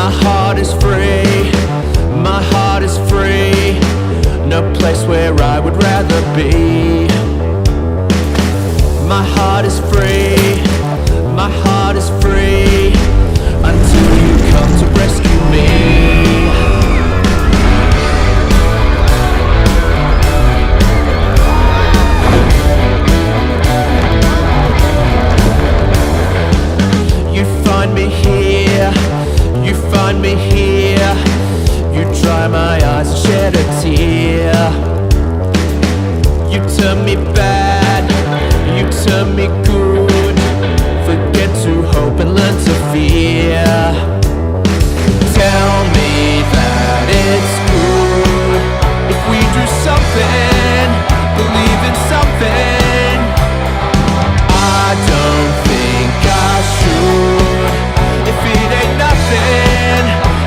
My heart is free, my heart is free. No place where I would rather be. My heart is free, my heart is free. Until you come to rescue me. You find me here, you find me here. You dry my eyes and shed a tear. You turn me bad, you turn me good. Forget to hope and learn to fear. Tell me that it's good if we do something, believe in something. I don't think I should if it ain't nothing,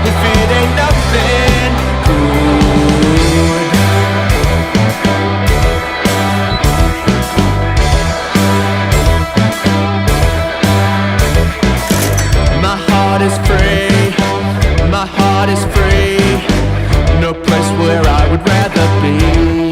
if it ain't nothing good. My heart is free, my heart is free. No place where I would rather be.